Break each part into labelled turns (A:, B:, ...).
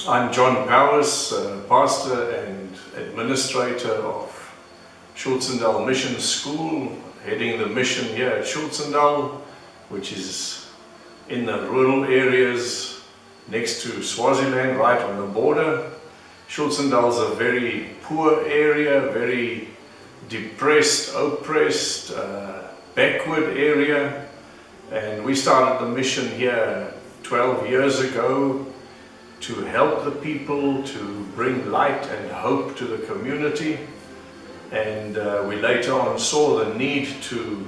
A: I'm John Powers, pastor and administrator of Schultzendal Mission School, heading the mission here at Schultzendal, which is in the rural areas next to Swaziland, right on the border. Schultzendal is a very poor area, very depressed, oppressed, backward area, and we started the mission here 12 years ago to help the people, to bring light and hope to the community. And we later on saw the need to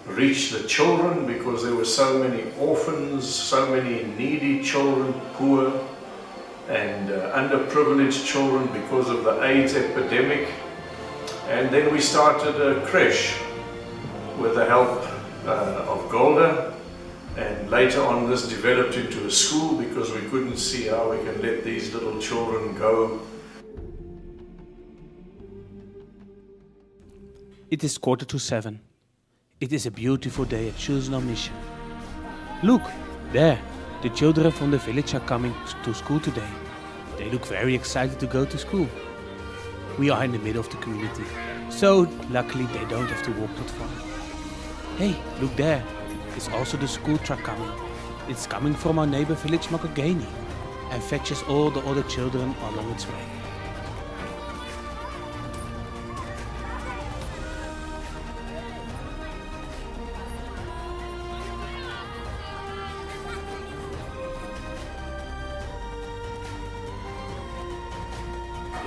A: reach the children because there were so many orphans, so many needy children, poor and underprivileged children because of the AIDS epidemic. And then we started a creche with the help of Golda. And later on this developed into a school because we couldn't see how we can let these little children go.
B: It is 6:45. It is a beautiful day at Schultzendal Mission. Look, there, the children from the village are coming to school today. They look very excited to go to school. We are in the middle of the community, so luckily they don't have to walk that far. Hey, look there. It's also the school truck coming. It's coming from our neighbor village Makogeni and fetches all the other children along its way.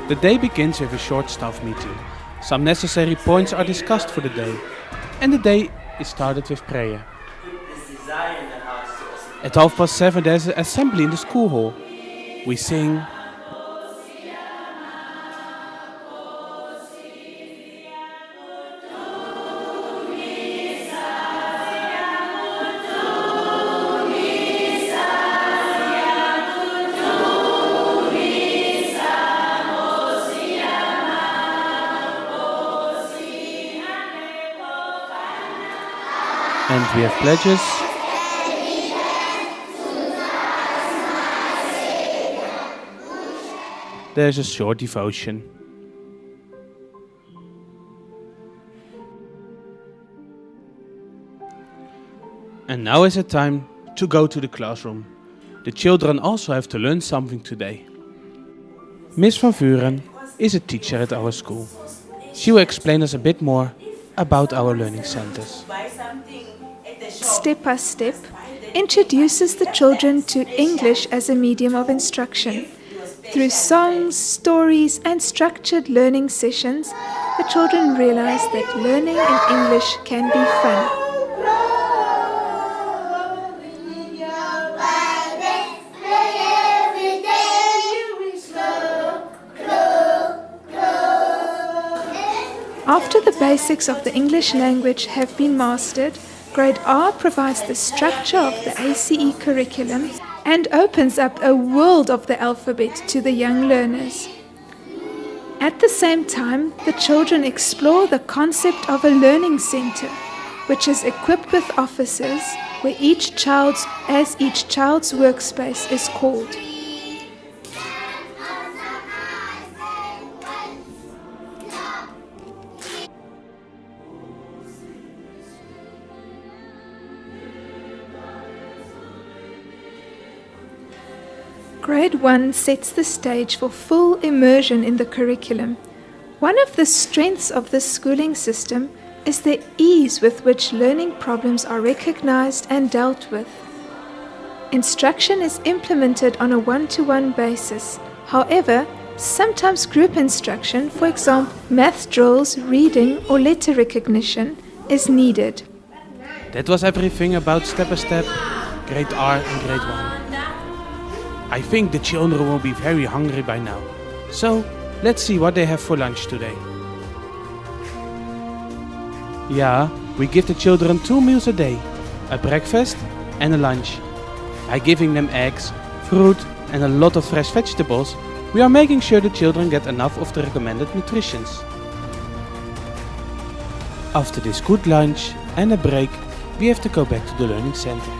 B: The day begins with a short staff meeting. Some necessary points are discussed for the day, and the day is started with prayer. At 7:30 there is an assembly in the school hall. We sing, and we have pledges. There's a short devotion. And now is it time to go to the classroom. The children also have to learn something today. Miss Van Vuren is a teacher at our school. She will explain us a bit more about our learning centers.
C: Step by Step introduces the children to English as a medium of instruction. Through songs, stories, and structured learning sessions, the children realize that learning in English can be fun. After the basics of the English language have been mastered, Grade R provides the structure of the ACE curriculum and opens up a world of the alphabet to the young learners. At the same time, the children explore the concept of a learning center, which is equipped with offices where each child's workspace is called. Grade 1 sets the stage for full immersion in the curriculum. One of the strengths of this schooling system is the ease with which learning problems are recognized and dealt with. Instruction is implemented on a one-to-one basis. However, sometimes group instruction, for example, math drills, reading or letter recognition, is needed.
B: That was everything about Step by Step, Grade R and Grade 1. I think the children will be very hungry by now. So, let's see what they have for lunch today. Yeah, we give the children 2 meals a day, a breakfast and a lunch. By giving them eggs, fruit and a lot of fresh vegetables, we are making sure the children get enough of the recommended nutrition. After this good lunch and a break, we have to go back to the learning center.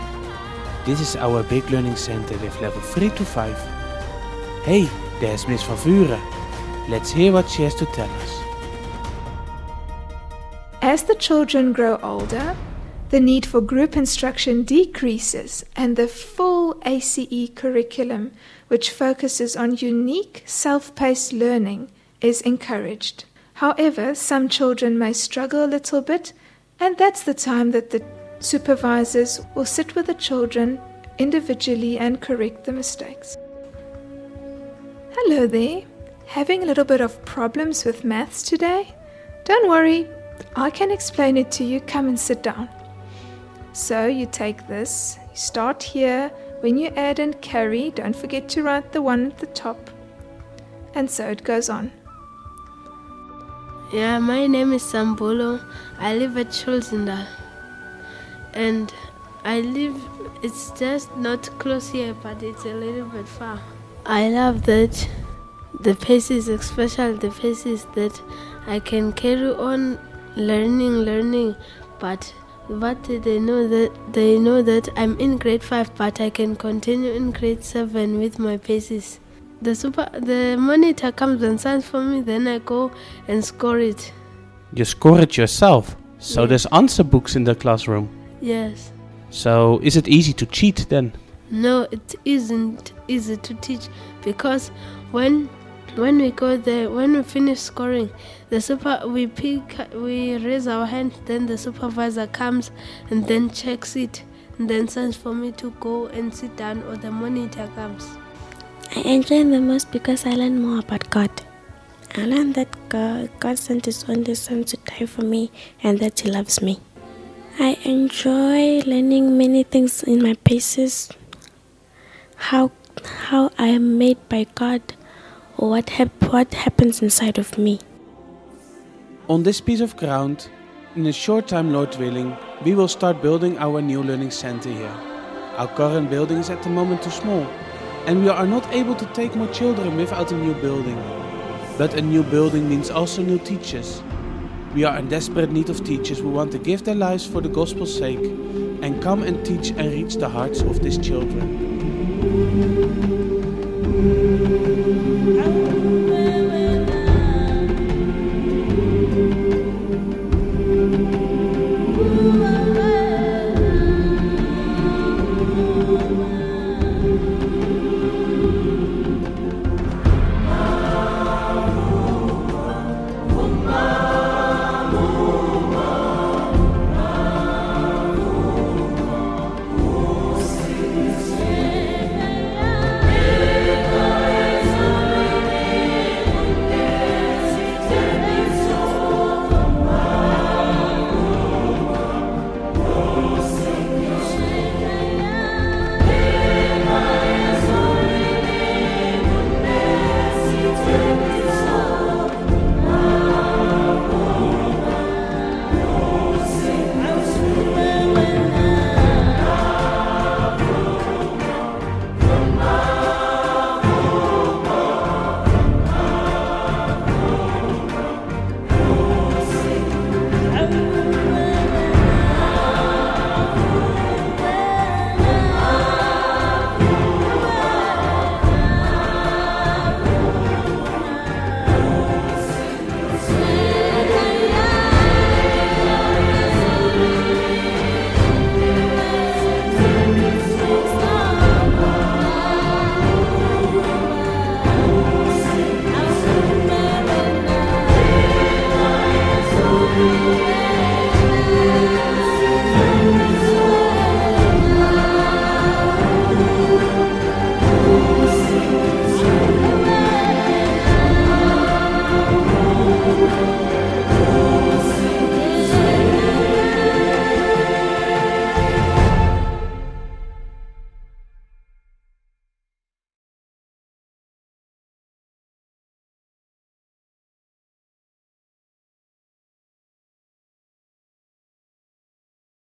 B: This is our big learning center with level 3 to 5. Hey, there's Miss Van Vuren. Let's hear what she has to tell us.
C: As the children grow older, the need for group instruction decreases and the full ACE curriculum, which focuses on unique self-paced learning, is encouraged. However, some children may struggle a little bit, and that's the time that the supervisors will sit with the children individually and correct the mistakes. Hello there. Having a little bit of problems with maths today? Don't worry, I can explain it to you. Come and sit down. So you take this, you start here. When you add and carry, don't forget to write the one at the top. And so it goes on.
D: Yeah, my name is Sambulo. I live at Schulzendal. And it's just not close here, but it's a little bit far. I love that the paces, especially the paces that I can carry on learning, but they know that I'm in grade 5, but I can continue in grade 7 with my paces. The monitor comes and signs for me, then I go and score it.
B: You score it yourself? So
D: Yeah.
B: there's answer books in the classroom.
D: Yes.
B: So is it easy to cheat then?
D: No, it isn't easy to teach, because when we go there, when we finish scoring, we raise our hand, then the supervisor comes and then checks it and then signs for me to go and sit down, or the monitor comes.
E: I enjoy the most because I learn more about God. I learned that God sent His only Son to die for me and that He loves me. I enjoy learning many things in my paces, how I am made by God, or what happens inside of me.
B: On this piece of ground, in a short time, Lord willing, we will start building our new learning center here. Our current building is at the moment too small, and we are not able to take more children without a new building. But a new building means also new teachers. We are in desperate need of teachers who want to give their lives for the gospel's sake and come and teach and reach the hearts of these children.